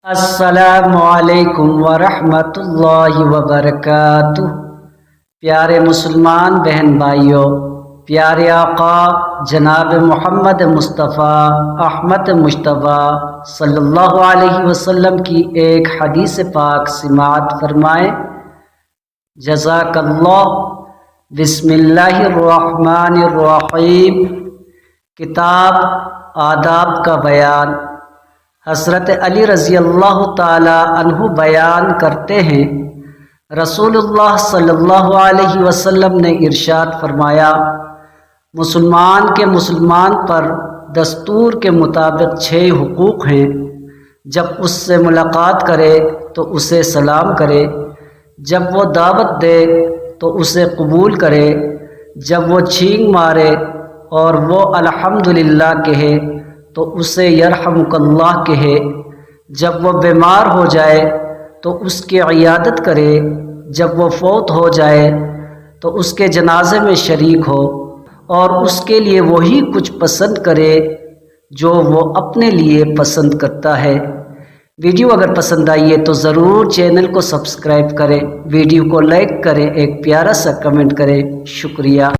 السلام علیکم ورحمۃ اللہ وبرکاتہ۔ پیارے مسلمان بہن بھائیوں، پیارے آقا جناب محمد مصطفیٰ احمد مجتبیٰ صلی اللہ علیہ وسلم کی ایک حدیث پاک سماعت فرمائیں۔ جزاک اللہ۔ بسم اللہ الرحمن الرحیم۔ کتاب آداب کا بیان۔ حضرت علی رضی اللہ تعالی عنہ بیان کرتے ہیں، رسول اللہ صلی اللہ علیہ وسلم نے ارشاد فرمایا، مسلمان کے مسلمان پر دستور کے مطابق 6 حقوق ہیں۔ جب اس سے ملاقات کرے تو اسے سلام کرے، جب وہ دعوت دے تو اسے قبول کرے، جب وہ چھینک مارے اور وہ الحمدللہ کہے تو اسے یرحمک اللہ کہے، جب وہ بیمار ہو جائے تو اس کی عیادت کرے، جب وہ فوت ہو جائے تو اس کے جنازے میں شریک ہو اور اس کے لیے وہی کچھ پسند کرے جو وہ اپنے لیے پسند کرتا ہے۔ ویڈیو اگر پسند آئی ہے تو ضرور چینل کو سبسکرائب کریں، ویڈیو کو لائک کریں، ایک پیارا سا کمنٹ کریں۔ شکریہ۔